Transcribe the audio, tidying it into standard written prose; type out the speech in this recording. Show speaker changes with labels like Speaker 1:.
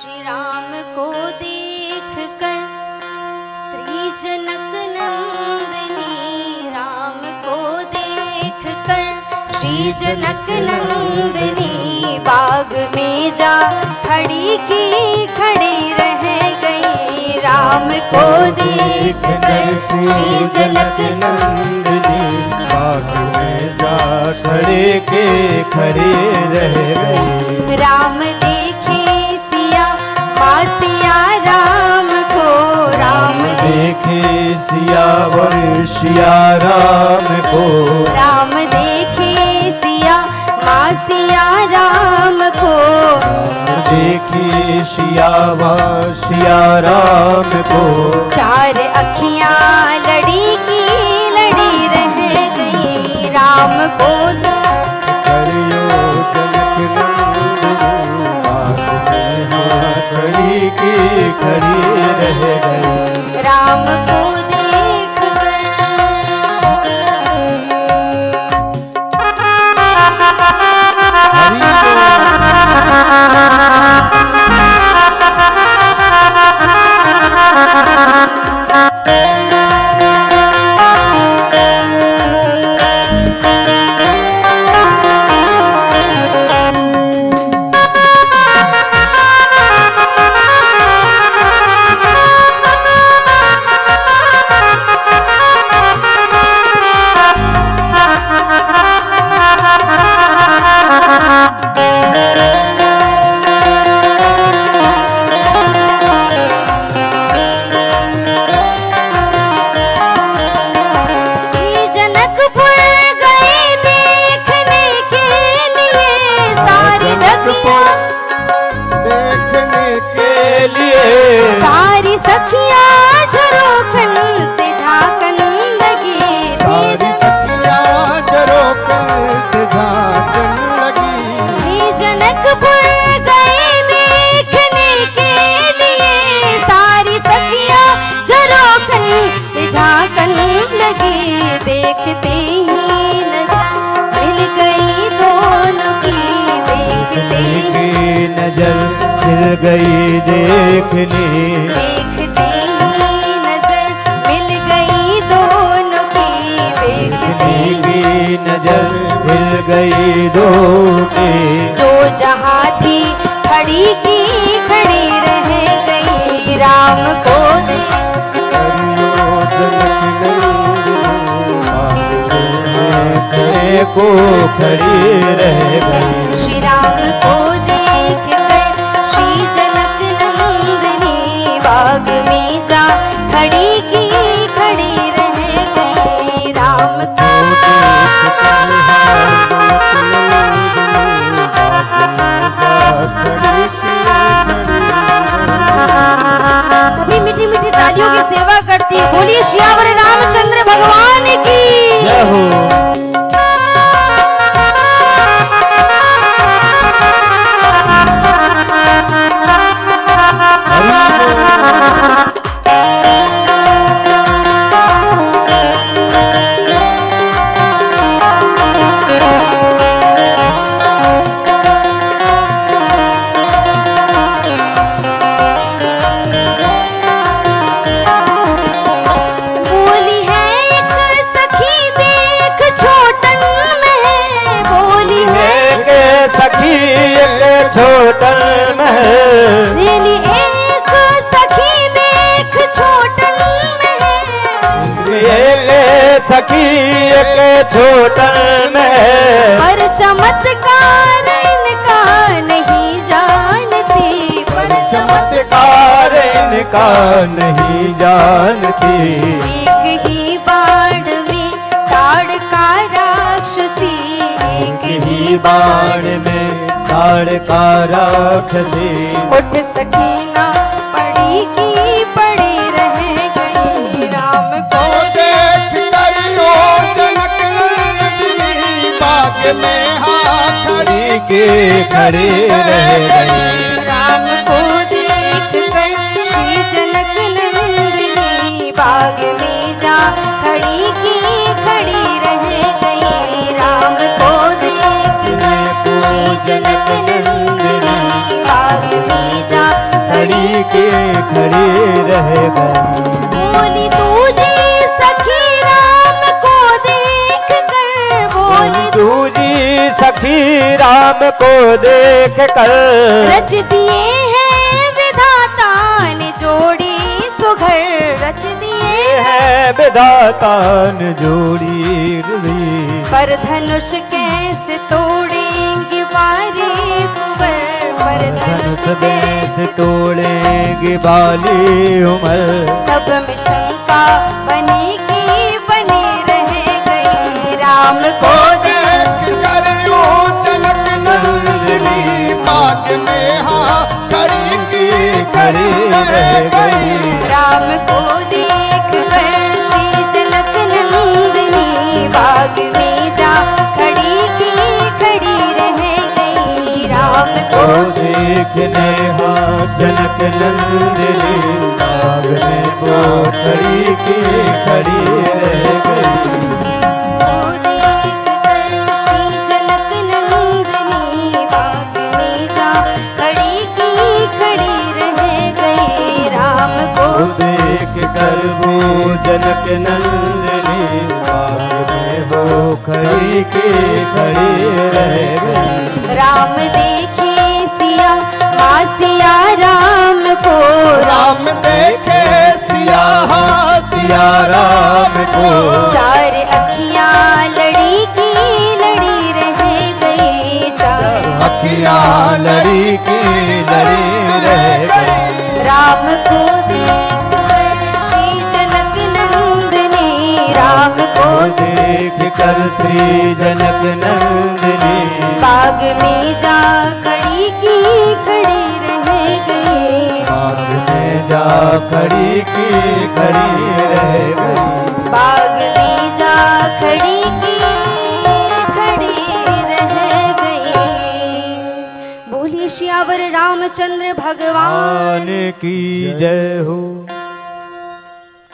Speaker 1: श्री राम को देख कर श्री जनक नंदिनी, राम को देख कर श्री जनक नंदिनी, बाग में जा खड़ी की खड़ी रह गई। राम को देख कर श्री जनक नंदिनी,
Speaker 2: बाग में जा खड़ी की खड़ी रह गई।
Speaker 1: राम देखे सिया माँ सिया राम को, राम
Speaker 2: देखे सियावर सिया राम को,
Speaker 1: राम देखे सिया माँ सिया राम को,
Speaker 2: देखे सियावर सिया राम को।
Speaker 1: चार अखियाँ लड़ी की लड़ी रह गई। राम को
Speaker 2: खड़ी की खड़ी रह गई।
Speaker 1: राम को देख सारी सखियाँ झरोखन से झांकन लगी।
Speaker 2: सारी सखियाँ झरोखन से झांकन लगी।
Speaker 1: जनकपुर गए देखने के लिए, सारी सखियाँ झरोखन से झांकन लगी। देखते ही नजर मिल गई दोनों की, देखते ही
Speaker 2: नजर मिल गई देखने,
Speaker 1: देखते ही नजर मिल गई दोनों की, देखते
Speaker 2: ही नजर मिल गई दोनों की।
Speaker 1: जो जहाँ थी खड़ी की खड़ी रह गई। राम को
Speaker 2: को खड़ी रह गई।
Speaker 1: श्री राम को देख कर श्री जनक नंदिनी, बाग में जा खड़ी की खड़ी रह गई। राम को सभी मीठी मीठी तालियों की सेवा करती है। बोलिए श्यावर रामचंद्र भगवान की
Speaker 2: जय हो। छोटन महल
Speaker 1: रेली एक सखी देख छोटन महल,
Speaker 2: एक सखी एक छोटन महल।
Speaker 1: पर चमत्कार इनका नहीं जानती, पर
Speaker 2: चमत्कार इनका नहीं जानती।
Speaker 1: एक ही बाण में ताड़ का राक्षसी, एक
Speaker 2: ही बाण में ताड़ का राक्षसी।
Speaker 1: उठ सकीना पड़ी की पड़ी रह गई। राम को
Speaker 2: देख करियो जनक नंदिनी, बाग में हाथ खड़ी के खड़ी रह गई।
Speaker 1: राम को देख कर श्री जनक नंदिनी, बाग में जा खड़ी की खड़ी रह गई। राम को देख कर श्री जनक नंदिनी, बाग में जा
Speaker 2: खड़ी के खड़ी रह गई।
Speaker 1: बोली तुझे सखी राम को देख कर, बोली
Speaker 2: तुझी सखी राम को देख कर,
Speaker 1: रच दिए हैं विधाता ने जोड़ी सुघर, रच दिए
Speaker 2: है विधाता ने जोड़ी रुई।
Speaker 1: पर धनुष कैसे तोड़ेंगे बारी कुंवर, पर धनुष
Speaker 2: कैसे तोड़ेंगे बाली उमर।
Speaker 1: सब में शंका बनी की बनी रह गई, राम को
Speaker 3: देख कर वो जनक नंदिनी बाग में हाँ खड़ी की
Speaker 2: खड़ी रह गई।
Speaker 1: राम को देख कर श्री जनक नंदिनी बाग में जा खड़ी की खड़ी रह गई, राम को
Speaker 2: देखने हाँ जनक नंदिनी बाग में वो खड़ी की खड़ी रह गई।
Speaker 1: देख कर श्री जनक नंदिनी बाग में जा खड़ी की खड़ी रह गई, राम को
Speaker 2: देख कर वो जनक नंदिनी बाग में वो खड़ी की खड़ी रह गई।
Speaker 1: राम देखे सिया माँ सिया राम को,
Speaker 3: राम देखे सिया हाँ सिया राम को।
Speaker 1: चार अखियाँ लड़ी की लड़ी रह गई, चार
Speaker 3: अखियाँ लड़ी की लड़ी रह गई।
Speaker 1: राम को देख कर श्री जनक नंदिनी, राम को
Speaker 2: देख कर श्री जनक नंदिनी
Speaker 1: बाग में जा खड़ी की खड़ी रह गई,
Speaker 2: बाग में जा खड़ी की खड़ी रह गई।
Speaker 1: बाग में जा खड़ी की खड़ी रह गई। बोली श्यावर रामचंद्र भगवान
Speaker 2: की जय हो।